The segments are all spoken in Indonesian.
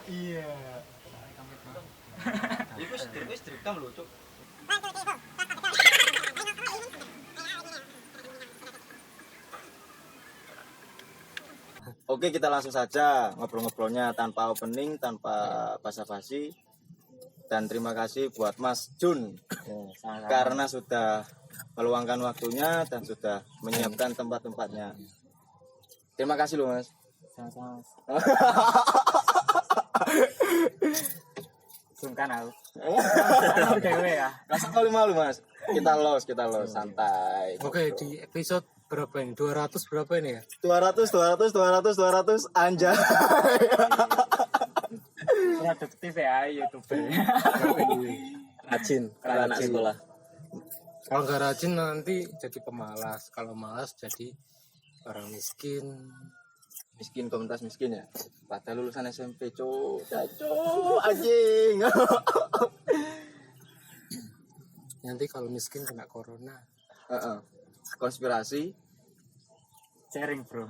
Iya. Iku wis direkam lho, Cuk. Oke, kita langsung saja ngobrol-ngobrolnya tanpa opening, tanpa basa-basi. Dan terima kasih buat Mas Jun karena sudah meluangkan waktunya dan sudah menyiapkan tempat-tempatnya. Terima kasih loh, Mas. Sama-sama. Sungkan aku. Dewe ya. Rasa kali malu, Mas. Kita los santai. Oke, di episode berapa ini? 200 berapa ini ya? 200 anjay. Produktif ya YouTube. Rajin kalau anak sekolah. Kalau nggak rajin nanti jadi pemalas. Kalau malas jadi orang miskin. Miskin, komunitas miskin ya. Padahal lulusan SMP, Cuk. Anjing. Nanti kalau miskin kena corona. Heeh. Konspirasi. Sharing, Bro.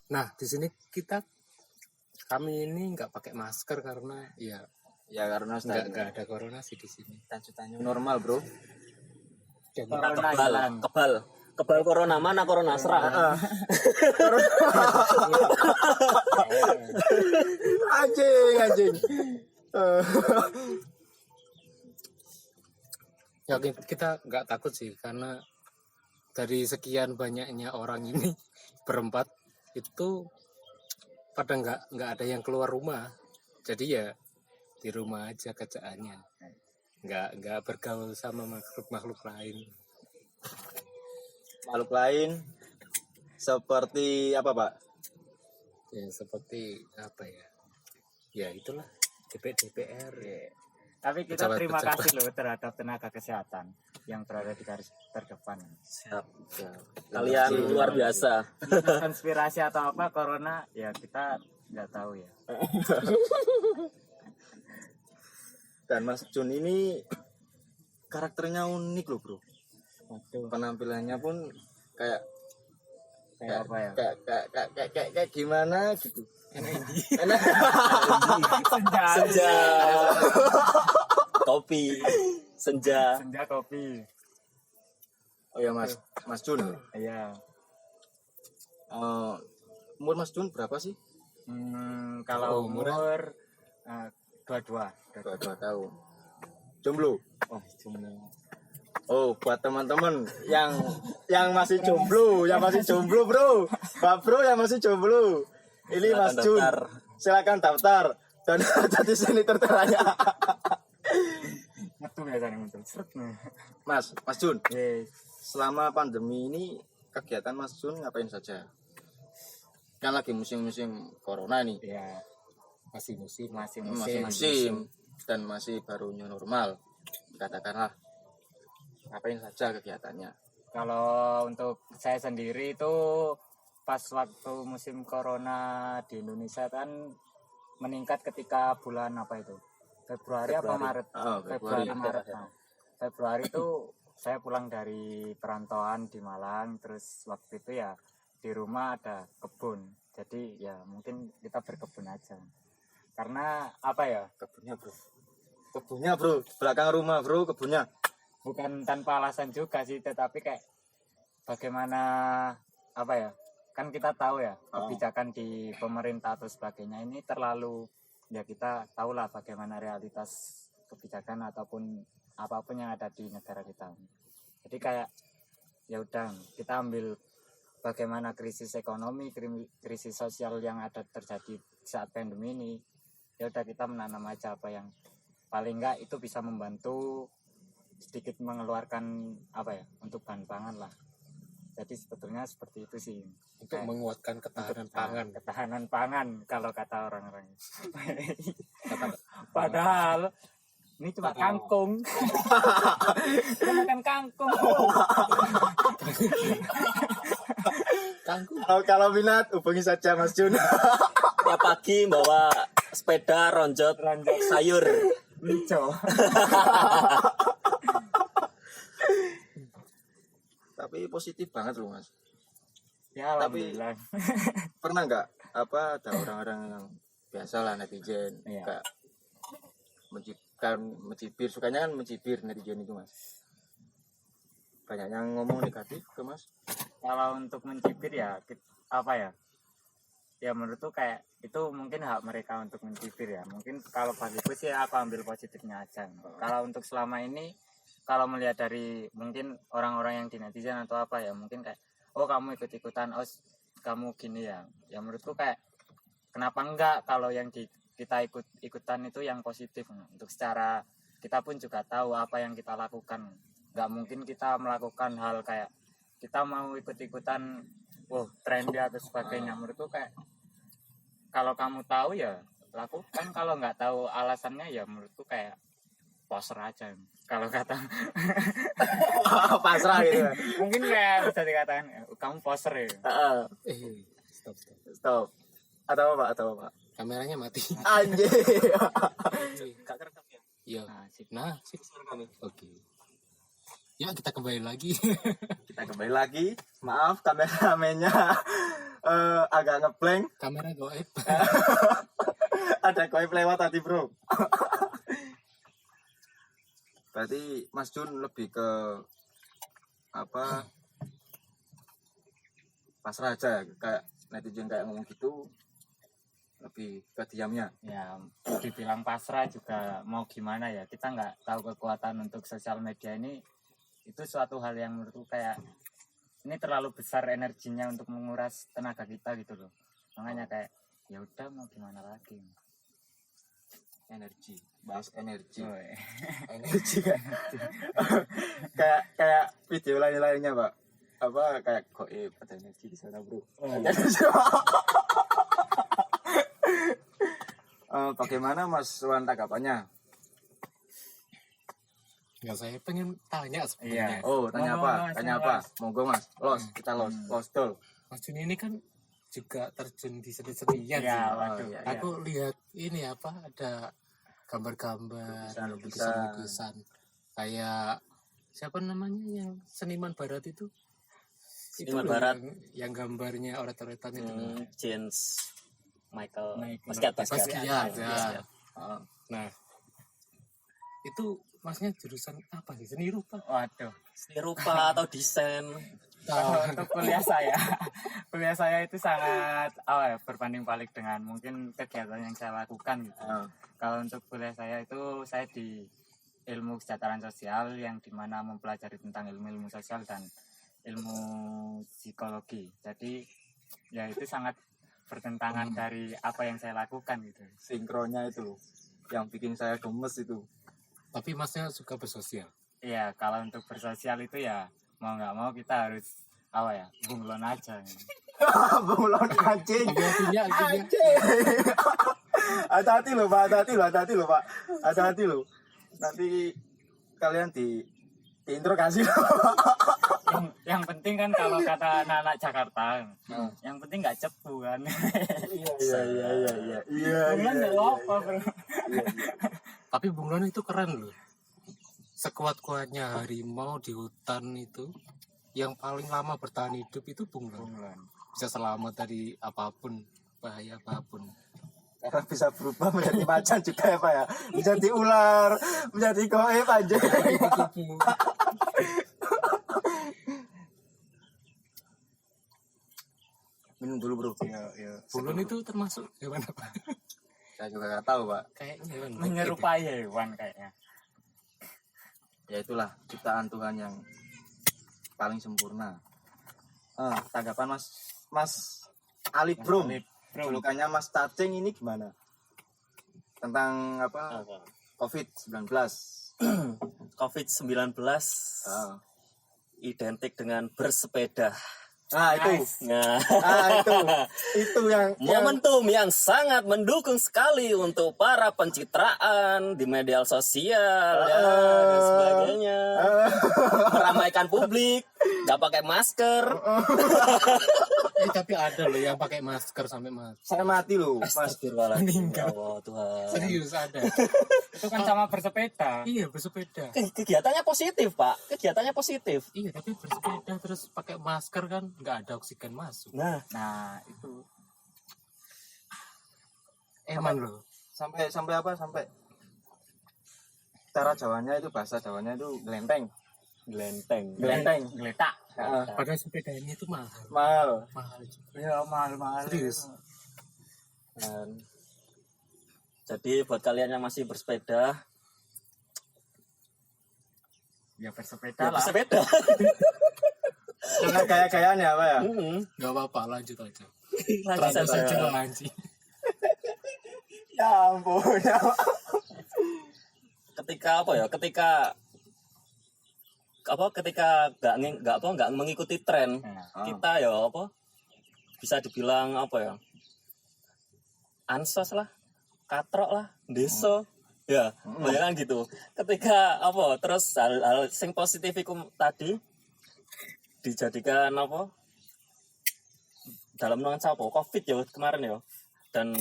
Nah, di sini kami ini nggak pakai masker karena ya karena nggak ada corona sih di sini. Tanya normal, Bro. Dan Kebal corona, mana corona serang. Anjing. ya kita nggak takut sih karena dari sekian banyaknya orang ini berempat itu pada nggak ada yang keluar rumah, jadi ya di rumah aja kerjaannya, nggak bergaul sama makhluk lain. Makhluk lain seperti apa, Pak? Ya seperti apa ya itulah DPR ya. Tapi kita Pejabat- terima pejabat. kasih loh terhadap tenaga kesehatan yang berada di garis terdepan. Siap. Kalian luar biasa. Konspirasi atau apa corona ya kita nggak tahu ya. Dan Mas Jun ini karakternya unik loh, Bro. Waduh, Penampilannya pun kayak apa ya? kayak gimana gitu. Senja. Kopi. Senja. Senja kopi. Oh ya, Mas Jun. Iya. Umur Mas Jun berapa sih? Kalau Oh, umurnya? umur 22. 22 tahun. Jomblo. Oh, cuma Oh, buat teman-teman yang masih jomblo, Bro. Pak Bro yang masih jomblo. Ini Silakan Mas Jun. daftar. Silakan daftar dan jadi sini tertanya. metu biasanya metu. Seret nih. Mas Jun, Yes. selama pandemi ini kegiatan Mas Jun ngapain saja? Kan lagi musim-musim corona nih. Ya, Masih musim. masih Masih musim dan masih baru new normal. Katakanlah ngapain saja kegiatannya? Kalau untuk saya sendiri itu pas waktu musim corona di Indonesia kan meningkat ketika bulan apa itu? Februari. Apa Maret? Oh, Februari Februari. Maret. Nah, Februari itu saya pulang dari perantauan di Malang, terus waktu itu ya di rumah ada kebun. Jadi ya mungkin kita berkebun aja. Karena apa ya? Kebunnya, Bro. Belakang rumah, Bro, kebunnya. Bukan tanpa alasan juga sih, tetapi kayak bagaimana apa ya, kan kita tahu ya kebijakan di pemerintah atau sebagainya ini terlalu, ya kita tahulah bagaimana realitas kebijakan ataupun apapun yang ada di negara kita. Jadi kayak ya udah kita ambil bagaimana krisis ekonomi, krisis sosial yang ada terjadi saat pandemi ini, ya udah kita menanam aja apa yang paling enggak itu bisa membantu sedikit mengeluarkan apa ya untuk bahan pangan lah. Jadi sebetulnya seperti itu sih Untuk kayak menguatkan ketahanan pangan. ketahanan pangan kalau kata orang-orang. Padahal ini cuma kangkung. Kita makan kangkung. Kangkung. Kalau minat hubungi saja Mas Jun. Tiap pagi bawa sepeda ronjot sayur. Tapi positif banget loh Mas. Ya Tapi alhamdulillah. pernah nggak ada orang-orang yang biasa lah netizen Iya. kayak mencibir, sukanya kan mencibir netizen itu Mas. Banyak yang ngomong negatif ke Mas. Kalau untuk mencibir ya apa ya? Ya menurutku kayak itu mungkin hak mereka untuk mencibir ya. Mungkin kalau bagiku sih aku ambil positifnya aja. Kalau untuk selama ini kalau melihat dari mungkin orang-orang yang di netizen atau apa ya, mungkin kayak oh kamu ikut-ikutan, oh kamu gini ya. Ya menurutku kayak kenapa enggak kalau yang kita ikut-ikutan itu yang positif. Untuk secara kita pun juga tahu apa yang kita lakukan. Nggak mungkin kita melakukan hal kayak kita mau ikut-ikutan trendy atau sebagainya. Menurutku kayak kalau kamu tahu ya lakukan, kalau nggak tahu alasannya ya menurutku kayak poser aja kalau kata Pasrah gitu. mungkin kayak bisa dikatakan kamu poser ya. Stop. Stop. Atau apa? Kameranya mati. Anjir. Gak kerekam ya? Iya. Nah, sip. Nah, sip. Oke. Ya, kita kembali lagi. Kita kembali lagi. Maaf kameramennya agak ngeblank. Kamera goib. Ada koip lewat tadi bro. Berarti Mas Jun lebih ke apa, pasrah aja kayak netizen kayak ngomong gitu, lebih ke diamnya. Ya dibilang pasrah juga mau gimana ya, kita nggak tahu kekuatan untuk sosial media ini. Itu suatu hal yang menurutku kayak ini terlalu besar energinya untuk menguras tenaga kita gitu loh. Makanya kayak ya udah mau gimana lagi. Energi, bahas energi. Oh, Energi kan. kayak video lain-lainnya Pak, apa kayak goib ada energi di sana bro. Bagaimana Mas Wan tanggapannya? Ya, saya pengen tanya Iya. sebenarnya. Oh, tanya Monggo, apa? Mas, Tanya Mas. apa? Monggo Mas. Kita los dol. Mas Jun ini kan juga terjun di seni-senian Iya, sih. waduh. iya. Aku lihat ini apa, ada gambar-gambar, Lukisan. lukisan. Kayak siapa namanya yang seniman barat itu? Seniman loh barat. yang gambarnya oret-oretan itu. James Michael Michael. basket. Basquiat, ya. Basquiat. Nah, itu masnya jurusan apa sih? Seni rupa. Waduh. Seni rupa atau desain. Untuk kuliah saya itu sangat berbanding balik dengan mungkin kegiatan yang saya lakukan gitu. Kalau untuk kuliah saya itu saya di ilmu kesejahteraan sosial yang dimana mempelajari tentang ilmu-ilmu sosial dan ilmu psikologi. Jadi ya itu sangat bertentangan dari apa yang saya lakukan gitu. Sinkronnya itu loh, yang bikin saya gemes itu. Tapi masnya suka bersosial. Iya, kalau untuk bersosial itu ya mau nggak mau kita harus bunglon aja. Bunglon anjing. Artinya Hati-hati loh Pak, hati-hati loh. Nanti kalian diinterogasi. yang penting kan kalau kata anak-anak Jakarta, yang penting nggak cepu kan. Iya. Bunglon nggak apa bro. tapi bunglon itu keren loh. Sekuat-kuatnya harimau di hutan itu, yang paling lama bertahan hidup itu bunglon. Bisa selamat dari apapun, bahaya apapun. Karena bisa berubah menjadi macan juga ya Pak ya. Menjadi ular, menjadi goib aja. Minum dulu bro. Iya. Bunglon itu termasuk hewan apa? Saya juga nggak tahu Pak. Kayaknya hewan Menyerupai hewan kayaknya. Ya itulah ciptaan Tuhan yang paling sempurna. Tanggapan Mas Ali Bro. Julukannya Mas Cacing ini gimana? Tentang apa? COVID-19. COVID-19 identik dengan bersepeda. Nah itu, Nah, itu yang momentum yang sangat mendukung sekali untuk para pencitraan di media sosial ya, dan sebagainya. Meramaikan publik, nggak pakai masker. Tapi ada loh yang pakai masker sampai mati. Saya mati loh, Mas. Astagfirullahaladzim. Meninggal. Ya Allah Tuhan. Serius ada. Itu kan sama bersepeda. Iya bersepeda. Kegiatannya positif Pak, kegiatannya positif. Iya tapi bersepeda terus pakai masker kan nggak ada oksigen masuk. Nah, Nah, itu Eman loh. Sampai apa? Sampai cara Jawanya itu, bahasa Jawanya itu gelenteng. gelenteng. geletak. Padahal sepedanya itu mahal. Mahal. Mahal juga. Ya mahal-mahal. Serius. Dan, jadi buat kalian yang masih bersepeda, Ya bersepeda ya lah. bersepeda. Dengan gaya-gayaan ya, Pak ya? Nggak apa-apa lanjut aja. Lanjut Terus saja. aja mancing. Ya ampun. Ya. Ketika apa ya? Ketika nggak mengikuti tren, Nah, kita ya apa? Bisa dibilang apa ya? Ansos lah, katrok lah, deso. Ya, bayangkan gitu. Ketika apa? Terus hal sing positif iku tadi dijadikan apa? Dalam nuansa apa? Covid ya kemarin ya. Dan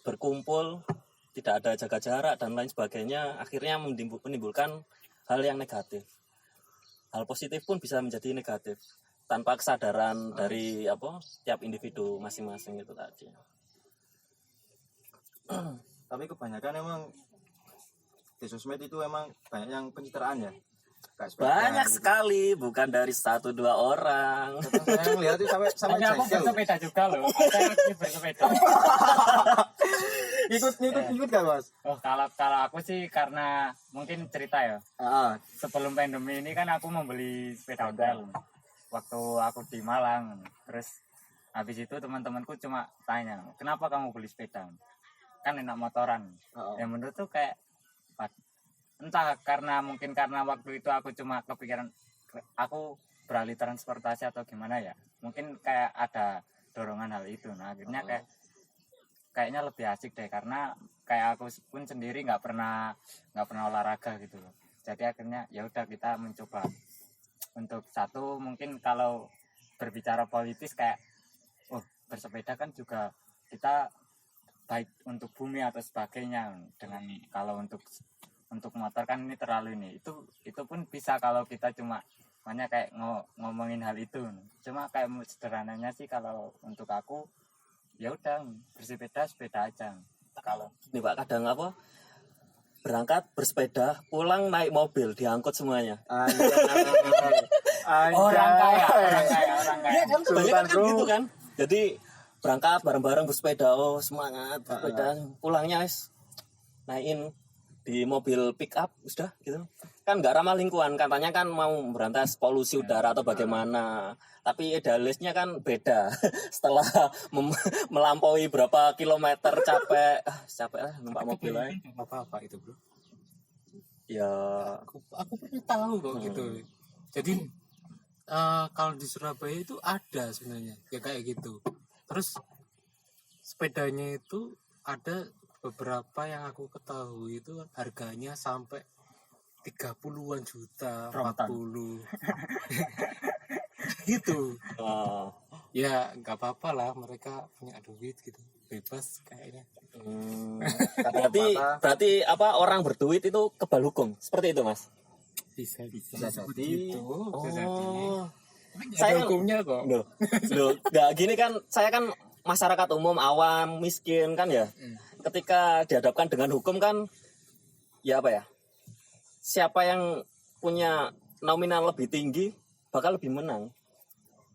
berkumpul, tidak ada jaga jarak dan lain sebagainya, akhirnya menimbulkan hal yang negatif. Hal positif pun bisa menjadi negatif tanpa kesadaran dari apa? Tiap individu masing-masing itu tadi. Tapi kebanyakan emang di sosmed itu emang banyak yang pencitraan ya. Kayak sepeda Banyak gitu. sekali, bukan dari 1-2 orang. Kadang saya lihat itu sampai tapi aku jengkel. bersepeda juga loh. Saya lagi bersepeda. Ikut gak, Mas? Oh, kalau aku sih karena mungkin cerita ya. Sebelum pandemi ini kan aku membeli sepeda ontel waktu aku di Malang. Terus habis itu teman-temanku cuma tanya, kenapa kamu beli sepeda? Kan enak motoran. Ya menurut tuh kayak entah mungkin karena waktu itu aku cuma kepikiran aku beralih transportasi atau gimana ya. Mungkin kayak ada dorongan hal itu. Nah akhirnya kayaknya lebih asik deh karena kayak aku pun sendiri nggak pernah olahraga gitu loh. Jadi akhirnya ya udah kita mencoba untuk satu mungkin kalau berbicara politis kayak bersepeda kan juga kita baik untuk bumi atau sebagainya dengan kalau untuk motor kan ini terlalu ini itu pun bisa kalau kita cuma hanya kayak ngomongin hal itu. Cuma kayak sederhananya sih kalau untuk aku ya udah sepeda aja. Kalau Ini Pak, kadang apa? Berangkat bersepeda, pulang naik mobil, diangkut semuanya. orang kaya. Iya kan, kebanyakan kan Bro. gitu kan. Jadi berangkat bareng-bareng bersepeda, semangat bersepeda, pulangnya naikin di mobil pick up sudah gitu kan nggak ramah lingkungan, katanya kan mau berantas polusi udara atau bagaimana, tapi idealisnya kan beda. Setelah melampaui berapa kilometer capek lah numpak mobil aja. Apa-apa itu bro. Ya Aku pernah tahu kok gitu. Jadi kalau di Surabaya itu ada sebenarnya ya kayak gitu. Terus sepedanya itu ada beberapa yang aku ketahui itu harganya sampai 30-an juta, 40 gitu. Ya nggak apa-apa lah, mereka punya duit gitu, bebas kayaknya. berarti apa, orang berduit itu kebal hukum seperti itu Mas? Bisa Bisa seperti jadi. itu. Bisa jadi. Tapi nggak Saya ada kan- hukumnya kok. Loh, nggak gini kan, saya kan masyarakat umum awam miskin kan ya. Ketika dihadapkan dengan hukum kan, ya apa ya? Siapa yang punya nominal lebih tinggi bakal lebih menang.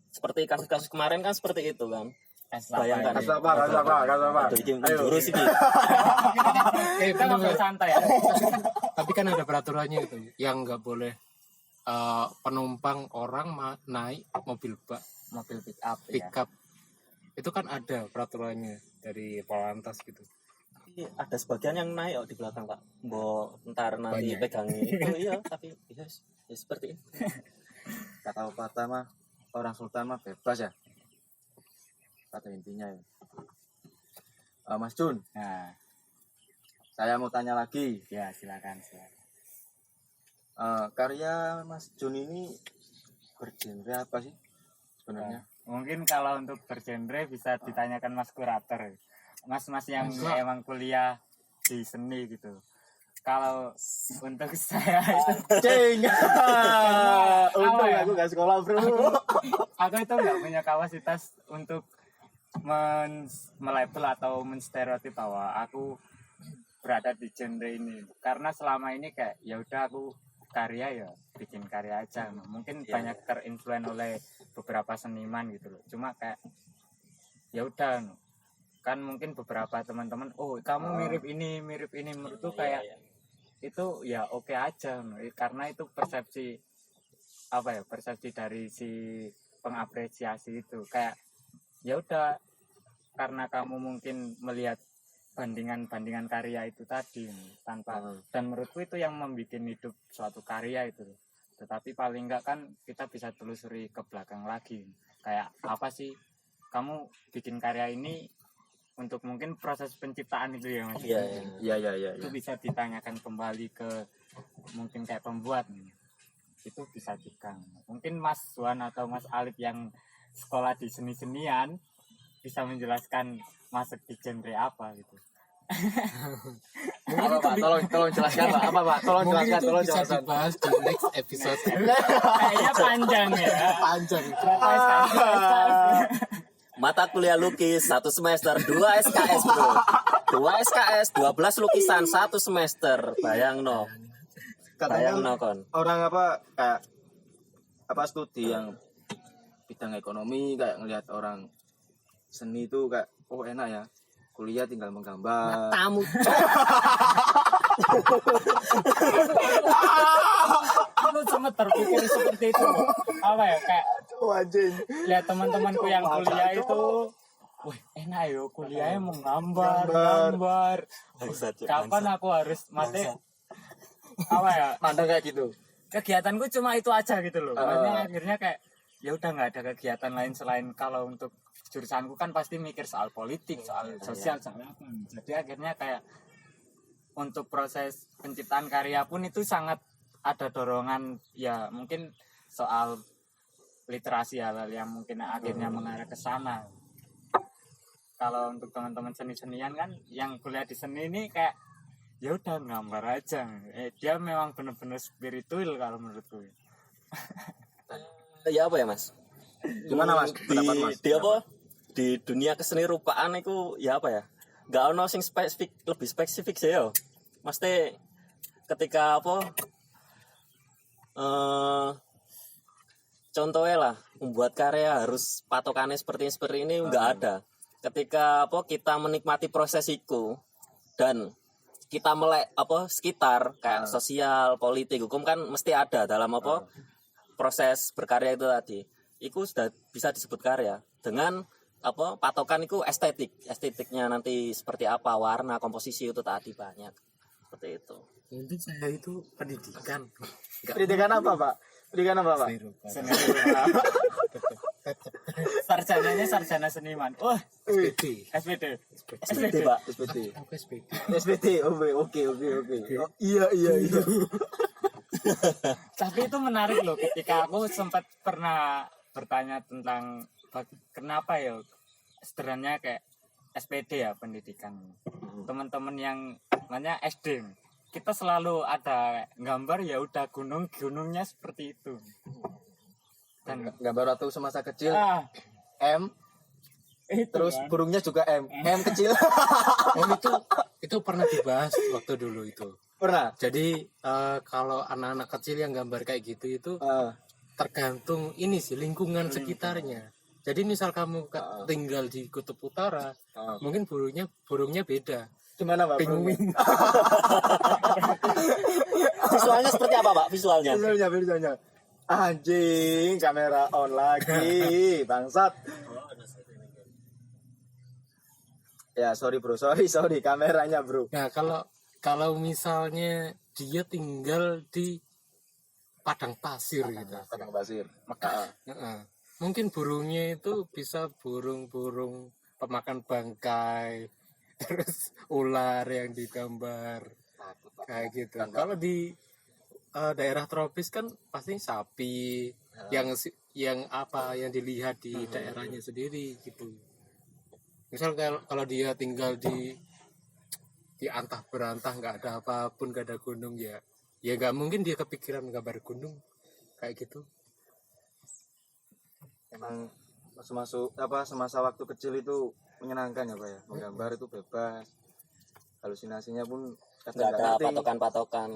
Seperti kasus-kasus kemarin kan seperti itu kan. Bayangkan. Kasus apa? Aduh, iki menjurus iki. kita ngobrol santai ya. Tapi kan ada peraturannya itu, yang nggak boleh penumpang orang naik mobil bak, Mobil pick up ya. pickup. Itu kan ada peraturannya dari Polantas gitu. Tapi ada sebagian yang naik di belakang Pak. Mbok ntar nanti Banyak. pegangi itu iya, tapi ya seperti itu. Kata pepatah mah, orang sultan mah bebas ya. Kata intinya ya. Mas Jun, Nah, saya mau tanya lagi. ya silakan. Karya Mas Jun ini bergenre apa sih sebenarnya? Mungkin kalau untuk bergenre bisa ditanyakan Mas kurator. Mas-mas yang emang kuliah di seni gitu. Kalau untuk saya itu Cing. Untung ya? aku gak sekolah, Bro. aku itu nggak punya kapasitas untuk melabel atau menstereotip bahwa aku berada di genre ini. Karena selama ini kayak ya udah aku karya ya bikin karya aja. Mungkin banyak terinfluen oleh beberapa seniman gitu loh. Cuma kayak ya udah kan mungkin beberapa teman-teman kamu mirip ini menurutku kayak itu ya oke aja karena itu persepsi persepsi dari si pengapresiasi itu kayak ya udah karena kamu mungkin melihat bandingan karya itu tadi tanpa dan menurutku itu yang membuat hidup suatu karya itu. Tetapi paling enggak kan kita bisa telusuri ke belakang lagi kayak apa sih kamu bikin karya ini untuk mungkin proses penciptaan itu ya Mas. Iya. Itu bisa ditanyakan kembali ke mungkin kayak pembuat itu bisa juga. Mungkin Mas Wan atau Mas Alif yang sekolah di seni-senian bisa menjelaskan masuk di genre apa gitu. Apa Pak? Tolong jelaskan Pak. Apa Pak? Tolong Mungkin jelaskan, itu tolong bisa jelaskan. dibahas di next episode. Kayaknya panjang ya. Panjang. Mata kuliah lukis 1 semester 2 SKS bro, 2 SKS 12 lukisan 1 semester, bayang no kon. Orang kayak studi yang bidang ekonomi kayak ngelihat orang seni itu kayak enak ya, kuliah tinggal menggambar. Tamu Aku sempat berpikir seperti itu. Apa ya kayak Anjing. lihat teman-temanku yang kuliah itu wih enak yo kuliahnya menggambar. Kapan aku harus mati Mandang kayak gitu. kegiatanku cuma itu aja gitu loh. Makanya akhirnya kayak ya udah nggak ada kegiatan lain selain kalau untuk jurusanku kan pasti mikir soal politik, soal sosial, soal apa. Jadi akhirnya kayak untuk proses penciptaan karya pun itu sangat ada dorongan ya mungkin soal literasi hal yang mungkin akhirnya mengarah ke sana. Kalau untuk teman-teman seni-senian kan yang kuliah di seni ini kayak ya udah gambar aja. Dia memang benar-benar spiritual kalau menurutku. ya apa ya mas? Gimana Mas? Pendapat Mas? Di apa? Di dunia keseni rupaan itu ya apa ya? Gak ono sing lebih spesifik sih yo. Mesti ketika apa? Contohnya lah membuat karya harus patokannya seperti ini nggak ada. Ketika kita menikmati proses itu dan kita melek sekitar kayak sosial, politik, hukum kan mesti ada dalam proses berkarya itu tadi. Itu sudah bisa disebut karya dengan patokan itu estetiknya nanti seperti apa, warna, komposisi itu tadi banyak seperti itu. Mungkin saya itu pendidikan. Pendidikan apa Pak? Pendidikan apa Pak? Seni sarjananya sarjana seniman. SPD. SPD Pak, SPD. Aku SPD. SPD. Oke. Iya. Tapi itu menarik loh ketika aku sempat pernah bertanya tentang kenapa ya sederhananya kayak SPD ya pendidikan. Teman-teman yang namanya SD kita selalu ada gambar ya udah gunungnya seperti itu. Dan Gambar waktu semasa kecil M itu terus kan. burungnya juga M kecil. Itu pernah dibahas waktu dulu itu. Pernah. Jadi kalau anak-anak kecil yang gambar kayak gitu itu tergantung ini sih lingkungan sekitarnya. Jadi misal kamu tinggal di kutub utara, mungkin burungnya beda. Gimana Pak? Penguin. Visualnya seperti apa Pak? Visualnya. Anjing, kamera on lagi, bangsat. Ya sorry bro, sorry kameranya bro. Nah kalau misalnya dia tinggal di padang pasir gitu. Padang pasir. Mungkin burungnya itu bisa burung-burung pemakan bangkai, terus ular yang digambar kayak gitu. Kalau di daerah tropis kan pasti sapi, yang apa yang dilihat di daerahnya sendiri gitu. Misal kalau dia tinggal di antah berantah, nggak ada apapun, nggak ada gunung, ya nggak mungkin dia kepikiran gambar gunung kayak gitu. Emang semasa waktu kecil itu menyenangkan ya Pak ya, menggambar itu bebas, halusinasinya pun kadang nggak ada ngerti. patokan-patokan.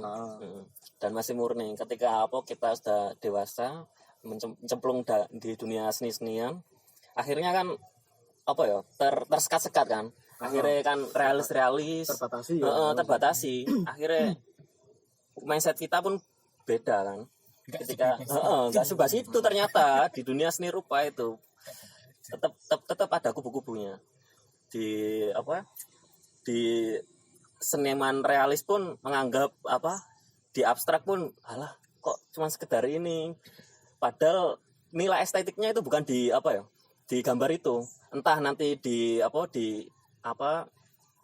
Dan masih murni. Ketika kita sudah dewasa mencemplung di dunia seni-senian, akhirnya kan tersekat-sekat kan, akhirnya kan realis terbatasi ya. Terbatasi. Akhirnya mindset kita pun beda kan, ketika nggak sebebas itu. Ternyata di dunia seni rupa itu tetap ada kubu-kubunya. Di seniman realis pun menganggap di abstrak pun alah kok cuma sekedar ini, padahal nilai estetiknya itu bukan di gambar itu, entah nanti di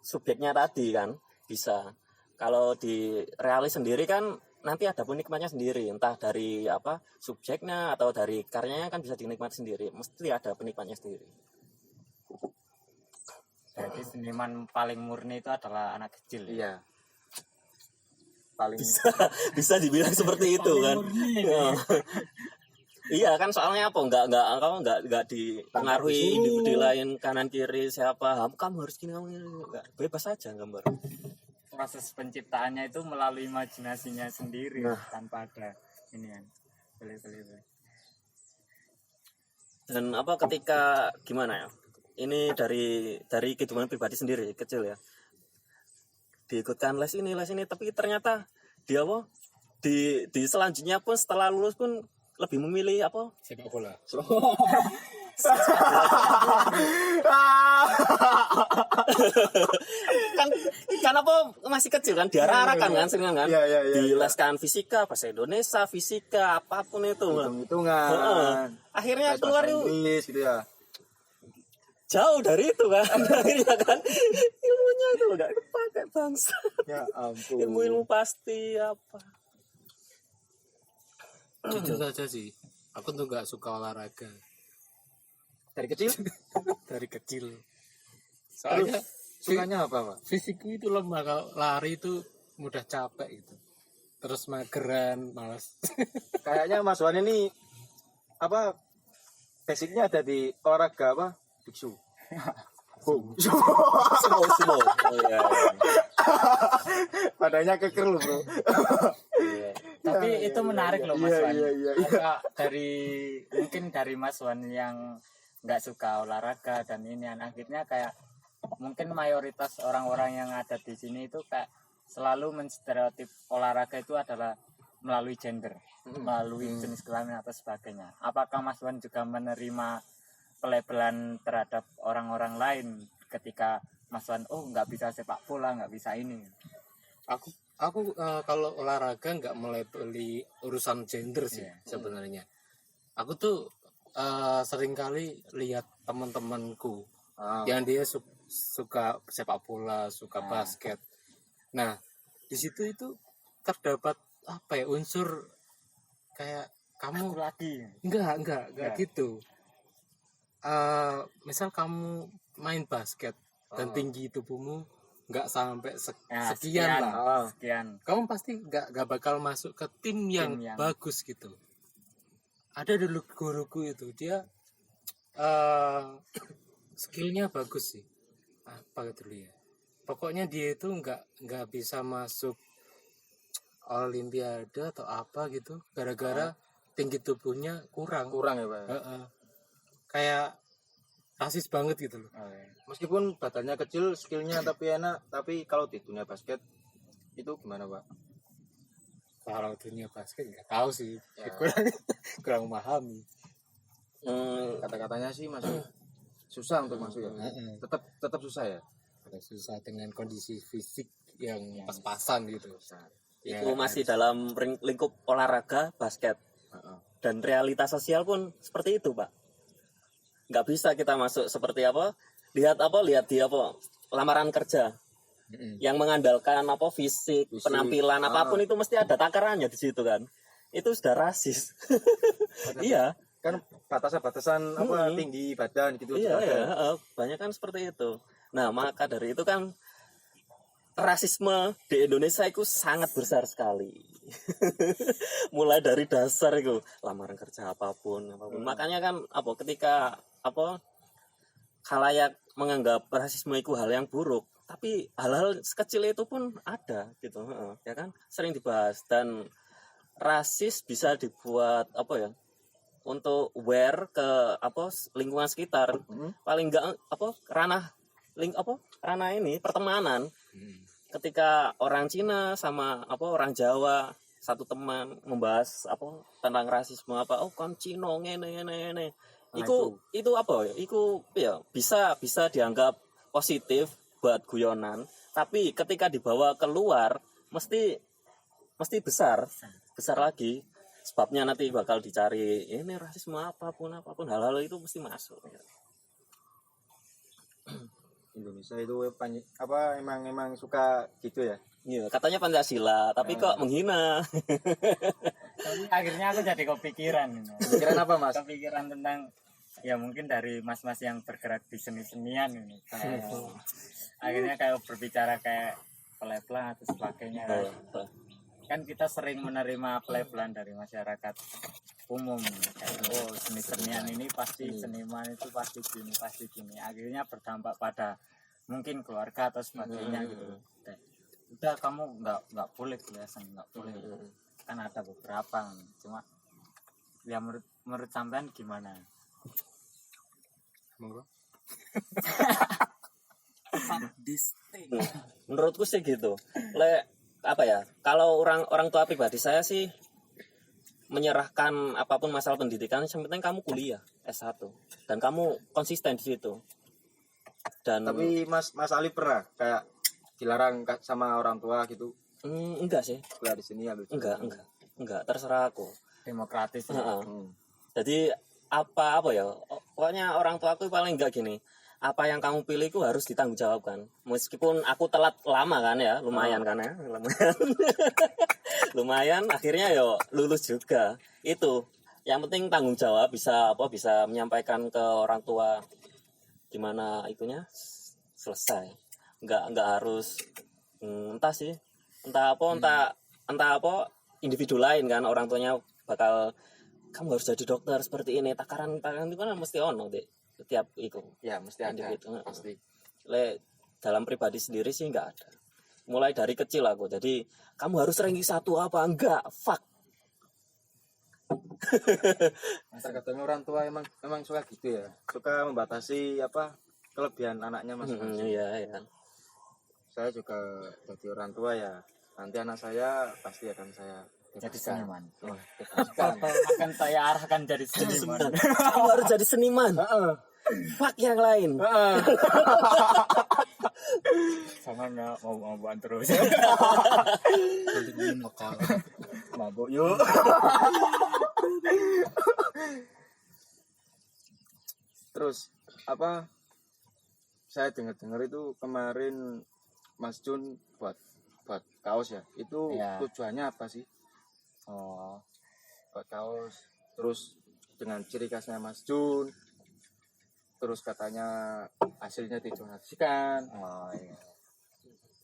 subjeknya tadi kan bisa. Kalau di realis sendiri kan nanti ada penikmatnya sendiri, entah dari subjeknya atau dari karyanya kan bisa dinikmati sendiri, mesti ada penikmatnya sendiri. Jadi seniman paling murni itu adalah anak kecil. Iya. Paling bisa dibilang seperti itu kan. Iya kan, soalnya nggak dipengaruhi individu lain kanan kiri siapa, kamu harus gini, kamu nggak, bebas aja gambar. Proses penciptaannya itu melalui imajinasinya sendiri, tanpa ada ini kan. Boleh. Dan ketika gimana ya? Ini dari kehidupan pribadi sendiri kecil ya. Diikutkan les ini, tapi ternyata di selanjutnya pun setelah lulus pun lebih memilih Sepak bola. kan masih kecil kan, diarahkan kan sering kan. Dileskan fisika, bahasa Indonesia, fisika, apapun itu. Hitung-hitungan. Akhirnya keluar Inggris gitu ya. Jauh dari itu kan. Akhirnya kan ilmunya itu enggak kepake bangsa. Ya ampun. Ilmu pasti Jujur saja sih, aku tuh nggak suka olahraga Dari kecil? dari kecil. Soalnya Sukanya apa Pak? fisikku itu lemah, kalau lari itu mudah capek gitu. Terus mageran, malas. Kayaknya Mas Wan ini basicnya ada di olahraga biksu. Sumo. Iya. Badannya keker loh bro. Tapi itu menarik loh Mas Wan. Iya. Mungkin dari Mas Wan yang nggak suka olahraga dan ini, akhirnya kayak mungkin mayoritas orang-orang yang ada di sini itu kayak selalu menstereotip olahraga itu adalah melalui gender, melalui jenis kelamin atau sebagainya. Apakah Mas Wan juga menerima pelabelan terhadap orang-orang lain ketika Mas Wan nggak bisa sepak bola, nggak bisa ini? Aku kalau olahraga nggak melabeli urusan gender sih sebenarnya. Aku tuh seringkali lihat teman-temanku yang dia suka sepak bola, suka basket. Nah, di situ itu terdapat unsur kayak kamu lagi. Enggak gitu. Misal kamu main basket dan tinggi tubuhmu nggak sampai sekian lah. Sekian. Kamu pasti nggak bakal masuk ke tim yang bagus gitu. Ada dulu guruku itu, dia skillnya bagus sih. Apa gitu ya. Pokoknya dia itu nggak bisa masuk Olimpiade atau apa gitu, gara-gara tinggi tubuhnya kurang Ya Pak. Kayak rasis banget gitu loh. Meskipun badannya kecil, skillnya tapi enak, tapi kalau di dunia basket itu gimana Pak? Kalau dunia basket nggak tahu sih, kurang memahami. Kata-katanya sih masih susah untuk masuk ya. Tetap susah ya. Susah dengan kondisi fisik yang pas-pasan gitu. Itu masih dalam lingkup olahraga basket. Dan realitas sosial pun seperti itu Pak. Nggak bisa kita masuk seperti lihat di lamaran kerja yang mengandalkan fisik, penampilan apapun itu mesti ada takarannya di situ kan. itu sudah rasis. Iya. Kan batasan-batasan apa tinggi badan gitu Iya, juga ada. iya, banyak kan seperti itu. Nah, maka dari itu kan rasisme di Indonesia itu sangat besar sekali. Mulai dari dasar itu lamaran kerja apapun. Makanya kan ketika khalayak menganggap rasisme itu hal yang buruk, tapi hal-hal sekecil itu pun ada gitu, ya kan sering dibahas. Dan rasis bisa dibuat untuk aware ke lingkungan sekitar, paling enggak ranah ini pertemanan. Ketika orang Cina sama orang Jawa satu teman membahas tentang rasisme kan Cino ngene. Iku bisa dianggap positif buat guyonan, tapi ketika dibawa keluar mesti besar lagi. Sebabnya nanti bakal dicari ini rasisme apapun hal-hal itu mesti masuk. Indonesia itu emang suka gitu ya. Iya, katanya Pancasila, tapi kok menghina. Tapi akhirnya aku jadi kepikiran. Pikiran apa, Mas? Kepikiran tentang ya mungkin dari mas-mas yang bergerak di seni-senian ini. Akhirnya kayak berbicara kayak pelebelan atau sebagainya. Kan kita sering menerima pelebelan dari masyarakat umum kayak seni-senian ini pasti seniman itu pasti gini akhirnya berdampak pada mungkin keluarga atau sebagainya gitu. Udah kamu nggak boleh biasa nggak boleh, kan ada beberapa cuma ya menurut sampean gimana? Menurutku sih gitu. Kalau orang tua pribadi saya sih menyerahkan apapun masalah pendidikan, yang penting kamu kuliah S1 dan kamu konsisten di situ. Dan tapi Mas Ali pernah kayak dilarang sama orang tua gitu? Enggak sih. Kuliah di sini habis. Enggak, terserah aku. Demokratis. Jadi pokoknya orang tua aku paling enggak gini. Apa yang kamu pilih itu harus ditanggungjawabkan. Meskipun aku telat lama kan ya, lumayan kan ya, lumayan akhirnya lulus juga. Itu yang penting tanggung jawab, bisa menyampaikan ke orang tua gimana itunya selesai. Enggak harus entah individu lain kan, orang tuanya bakal kamu harus jadi dokter seperti ini, takaran itu kan mesti ono deh. Setiap itu ya mesti ada pasti. Dalam pribadi sendiri sih nggak ada. Mulai dari kecil aku, jadi kamu harus ranking 1 apa enggak, fuck. Terkadang orang tua emang suka gitu ya, suka membatasi kelebihan anaknya masing-masing. Iya. Saya juga jadi orang tua ya, nanti anak saya pasti akan saya jadi seniman. akan saya arahkan jadi seniman. Kamu harus jadi seniman. Fuck yang lain. Jangan ya mau terus. Mabuk yuk. Terus saya dengar itu kemarin Mas Jun buat kaos ya. Itu Ya. tujuannya apa sih? Buat kaos. Terus dengan ciri khasnya Mas Jun. Terus katanya hasilnya didonasikan. Iya.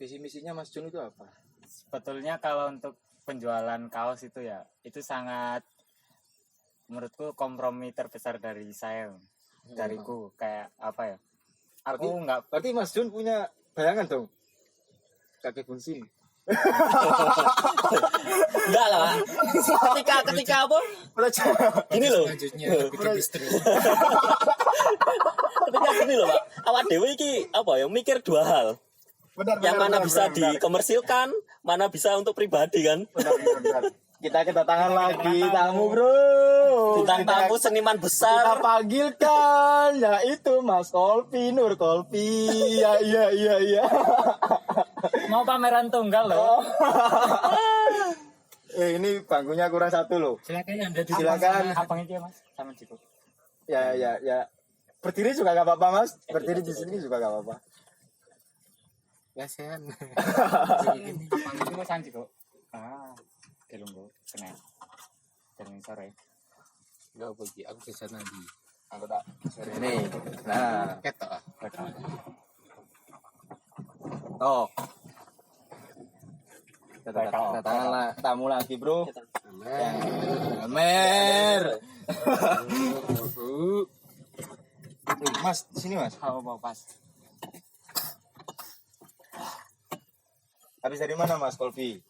Visi misinya Mas Jun itu apa? Sebetulnya kalau untuk penjualan kaos itu ya, itu sangat menurutku kompromi terbesar dari saya, dariku. Kayak apa ya? Aku Berarti Mas Jun punya bayangan dong? Kakek Bunsin. Enggak lah. Ketika apa? Gini loh. Selanjutnya bikin distrik. Ketika gini loh, Pak. Awak dewe iki mikir dua hal. Yang mana bisa dikomersilkan, mana bisa untuk pribadi kan? Benar. Kita kedatangan lagi tamu, Bro. Bintang tamu seniman Kita besar. panggilkan, yaitu Mas Kolpi, Nur Kolpi. Iya. mau pameran tunggal loh. Ini bangkunya kurang satu loh. Silakan Anda Silakan. Abang itu ya Mas, sama cukup. Ya. Berdiri juga gak apa-apa, Mas. Berdiri di sini juga gak apa-apa. Lesehan. Itu sama cukup. Kelunggu, kena. dari sore. Enggak pergi, aku jajan nanti. Aku tak ini. Nah, Ketok ah. tok. Kedatangan lah tamu lagi, Bro. Amer. Mas, di sini, Mas. Mau pas. Habis dari mana, Mas Kolbi?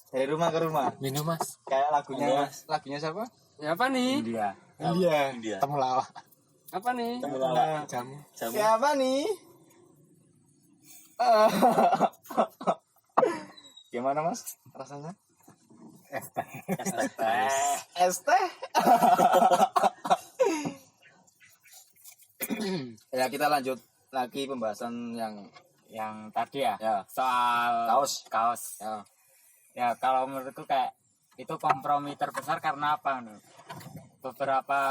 Dari rumah ke rumah. Minum Mas. Kayak lagunya siapa? Siapa nih? India. Temulawak. Apa nih? Temulawak. Jamu. Siapa nih? Gimana, Mas? Rasanya? Es teh. Ya, kita lanjut lagi pembahasan Yang tadi ya, ya soal kaos. ya. Ya kalau menurutku kayak itu kompromi terbesar karena apa? Beberapa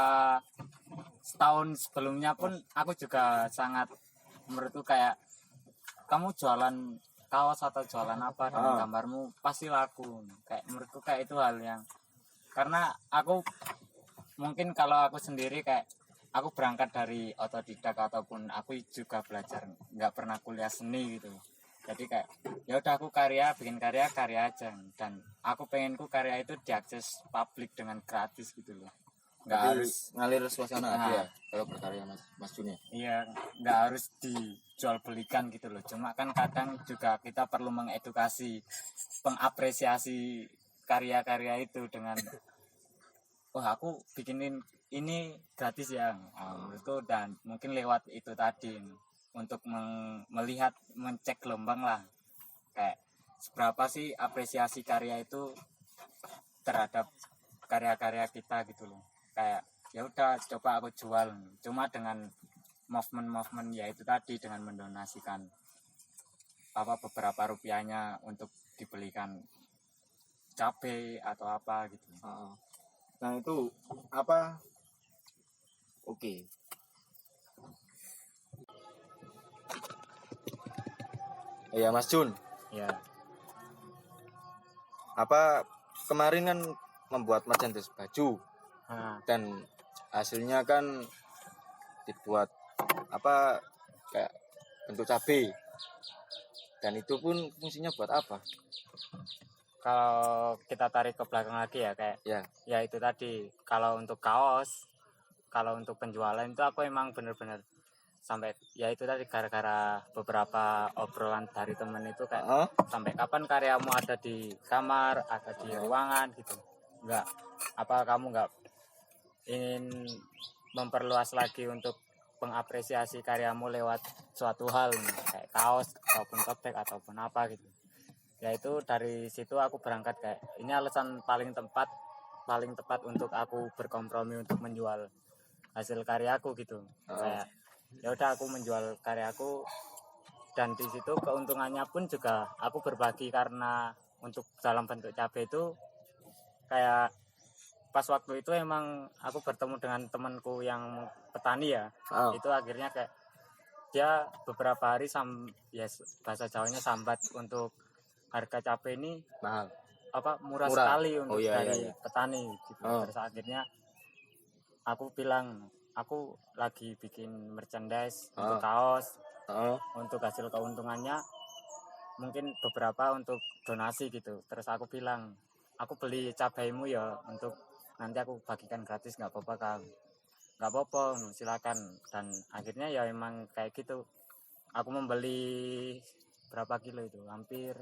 setahun sebelumnya pun aku juga sangat menurutku kayak kamu jualan kaos atau jualan apa dengan gambarmu pasti laku. Kayak menurutku kayak itu hal yang karena aku mungkin kalau aku sendiri kayak aku berangkat dari otodidak ataupun aku juga belajar nggak pernah kuliah seni gitu. Jadi kayak ya udah aku bikin karya aja dan aku pengenku karya itu diakses publik dengan gratis gitu loh. Nggak harus ngalir suasana hati ya kalau berkarya Mas Jun ya. Iya, nggak harus dijual belikan gitu loh. Cuma kan kadang juga kita perlu mengedukasi, mengapresiasi karya-karya itu dengan aku bikinin ini gratis ya, itu dan mungkin lewat itu tadi untuk melihat mencek gelombang lah kayak seberapa sih apresiasi karya itu terhadap karya-karya kita gitu loh. Kayak ya udah coba aku jual cuma dengan movement ya itu tadi dengan mendonasikan beberapa rupiahnya untuk dibelikan cabai atau apa gitu. Nah itu apa? Oke. Ya Mas Jun. Ya. Apa kemarin kan membuat merchandise baju dan hasilnya kan dibuat apa kayak bentuk cabai dan itu pun fungsinya buat apa? Kalau kita tarik ke belakang lagi ya kayak ya itu tadi kalau untuk kaos, kalau untuk penjualan itu aku emang bener-bener sampai ya itu tadi gara-gara beberapa obrolan dari temen itu kayak sampai kapan karyamu ada di kamar, ada di ruangan gitu, kamu nggak ingin memperluas lagi untuk mengapresiasi karyamu lewat suatu hal kayak kaos ataupun tote bag ataupun apa gitu. Ya itu dari situ aku berangkat kayak ini alasan paling tepat untuk aku berkompromi untuk menjual hasil karyaku gitu. Kayak ya udah aku menjual karyaku dan di situ keuntungannya pun juga aku berbagi karena untuk dalam bentuk cabai itu kayak pas waktu itu emang aku bertemu dengan temanku yang petani ya. Itu akhirnya kayak dia beberapa hari bahasa Jawanya sambat untuk harga cabai ini mahal murah sekali untuk dari petani gitu. Terus akhirnya aku bilang aku lagi bikin merchandise untuk kaos untuk hasil keuntungannya mungkin beberapa untuk donasi gitu. Terus aku bilang aku beli cabaimu ya untuk nanti aku bagikan gratis nggak apa-apa Kang. Nggak apa-apa silakan. Dan akhirnya ya emang kayak gitu aku membeli berapa kilo itu hampir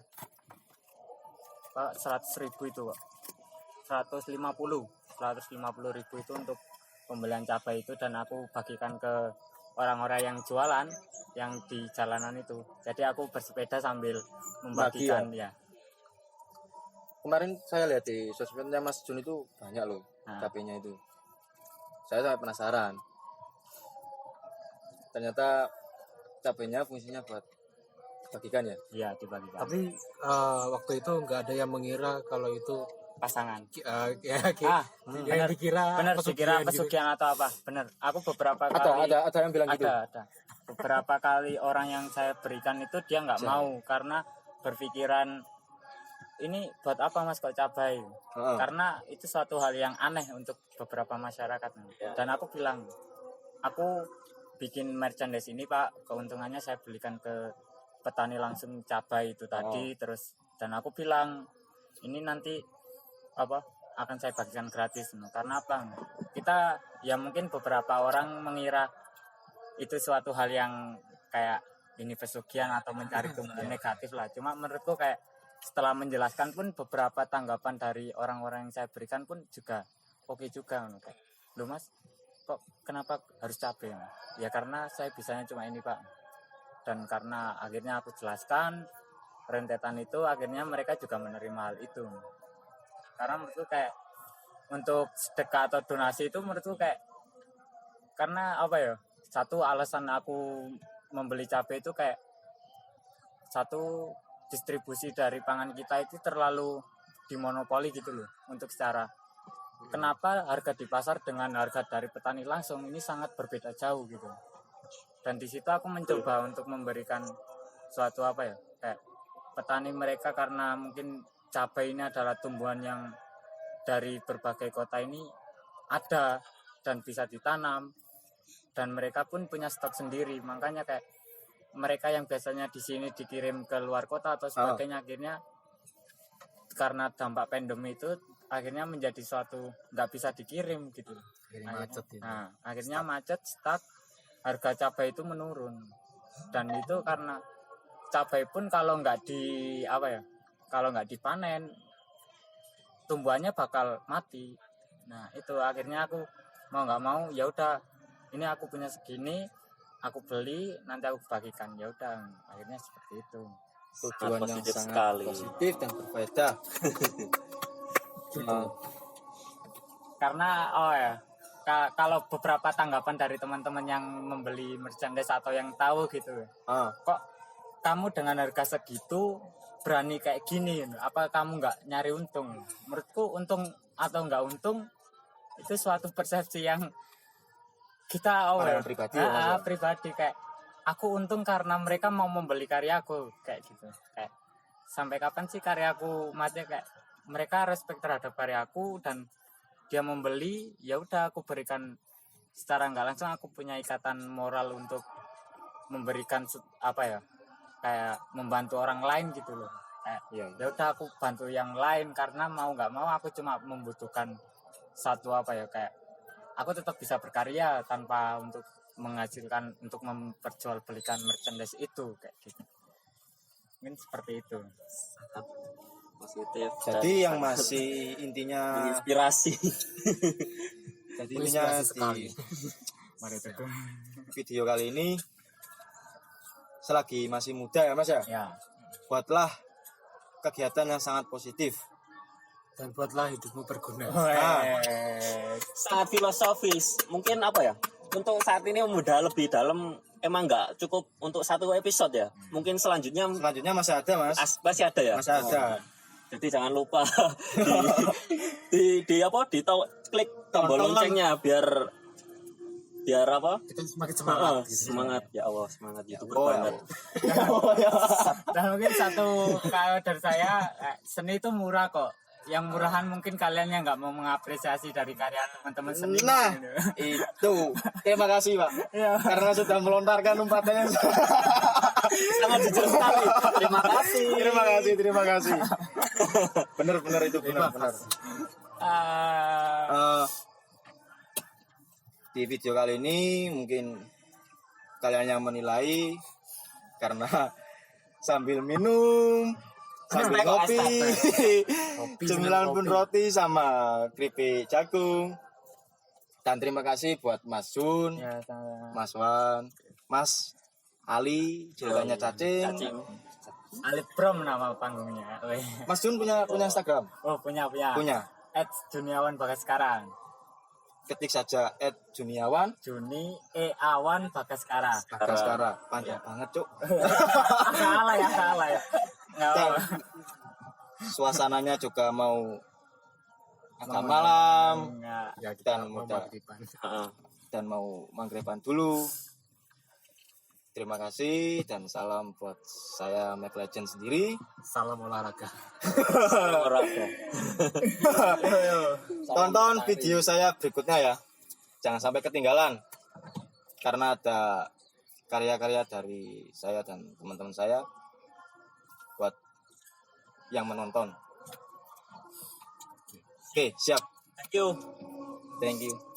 100.000 itu kok 150.000 itu untuk pembelian cabai itu dan aku bagikan ke orang-orang yang jualan yang di jalanan itu. Jadi aku bersepeda sambil membagikan ya. Kemarin saya lihat di sosmednya Mas Jun itu banyak loh cabainya itu. Saya sangat penasaran. Ternyata cabainya fungsinya buat bagikan ya? Iya dibagikan. Tapi waktu itu nggak ada yang mengira kalau itu pasangan. Yang dikira pesugihan atau apa? Bener. Aku beberapa kali ada yang bilang gitu. Ada. Beberapa kali orang yang saya berikan itu dia nggak mau karena berpikiran ini buat apa mas kok cabai? Heeh. Karena itu suatu hal yang aneh untuk beberapa masyarakat. Ya. Dan aku bilang, aku bikin merchandise ini pak, keuntungannya saya belikan ke petani langsung cabai itu tadi. Terus dan aku bilang ini nanti apa akan saya bagikan gratis. Karena apa? Kita ya mungkin beberapa orang mengira itu suatu hal yang kayak ini pesugihan atau mencari keuntungan negatif lah. Cuma menurutku kayak setelah menjelaskan pun beberapa tanggapan dari orang-orang yang saya berikan pun juga oke juga. Kayak, loh mas, kok kenapa harus cabai? Ya karena saya bisanya cuma ini pak. Dan karena akhirnya aku jelaskan rentetan itu, akhirnya mereka juga menerima hal itu. Karena menurutku kayak untuk sedekah atau donasi itu menurutku kayak karena apa ya? Satu alasan aku membeli cabai itu kayak satu distribusi dari pangan kita itu terlalu dimonopoli gitu loh untuk secara kenapa harga di pasar dengan harga dari petani langsung ini sangat berbeda jauh gitu. Dan di situ aku mencoba untuk memberikan suatu apa ya kayak petani mereka karena mungkin cabai ini adalah tumbuhan yang dari berbagai kota ini ada dan bisa ditanam dan mereka pun punya stok sendiri, makanya kayak mereka yang biasanya di sini dikirim ke luar kota atau sebagainya akhirnya karena dampak pandemi itu akhirnya menjadi suatu nggak bisa dikirim gitu. Akhirnya macet, stuck, harga cabai itu menurun dan itu karena cabai pun kalau nggak kalau nggak dipanen tumbuhannya bakal mati. Nah itu akhirnya aku mau nggak mau ya udah ini aku punya segini aku beli nanti aku bagikan ya udah akhirnya seperti itu. Tujuan yang positif sangat sekali. positif dan berfaedah. Karena kalau beberapa tanggapan dari teman-teman yang membeli merchandise atau yang tahu gitu kok kamu dengan harga segitu berani kayak gini, apa kamu nggak nyari untung? Menurutku untung atau nggak untung itu suatu persepsi yang kita pribadi kayak aku untung karena mereka mau membeli karyaku kayak gitu. Kayak sampai kapan sih karyaku mati, kayak mereka respect terhadap karyaku dan dia membeli ya udah aku berikan secara nggak langsung aku punya ikatan moral untuk memberikan kayak membantu orang lain gitu loh. Kayak ya udah aku bantu yang lain karena mau nggak mau aku cuma membutuhkan satu kayak aku tetap bisa berkarya tanpa untuk menghasilkan untuk memperjualbelikan merchandise itu kayak gitu. Mungkin seperti itu. Positif. Jadi yang masih intinya inspirasi. Jadi intinya di video kali ini selagi masih muda ya mas ya. Buatlah kegiatan yang sangat positif. Dan buatlah hidupmu berguna. Sangat filosofis. Mungkin untuk saat ini mudah lebih dalam emang nggak cukup untuk satu episode ya. Mungkin selanjutnya masih ada mas. Masih ada ya. Masih ada. Jadi jangan lupa klik tombol loncengnya biar Kita semakin semangat. Semangat ya Allah, semangat YouTuber banget. Dan mungkin satu kalau dari saya seni itu murah kok. Yang murahan mungkin kalian yang nggak mau mengapresiasi dari karya teman-teman seni. Nah, itu. Terima kasih, Pak. Karena sudah melontarkan umpatannya. Sangat jujur sekali. Terima kasih. Benar itu benar. Di video kali ini mungkin kalian yang menilai karena sambil minum sambil ngopi, cemilan pun roti sama keripik jagung. Dan terima kasih buat Mas Jun, Mas Wan, Mas Ali, julukannya Cacing. Ali Prom nama panggungnya. Mas Jun punya Instagram? Oh punya. @Juniawan Bagaskara. Ketik saja @Juniawan. Juni Awan Bagaskara. Panjang banget cuk. Salah ya. Dan suasananya juga mau agak malam dan mau maghriban dulu. Terima kasih dan salam buat saya Mac Legend sendiri. Salam olahraga. Olahraga. Tonton video saya berikutnya ya. Jangan sampai ketinggalan. Karena ada karya-karya dari saya dan teman-teman saya buat yang menonton. Oke, siap. Thank you. Thank you.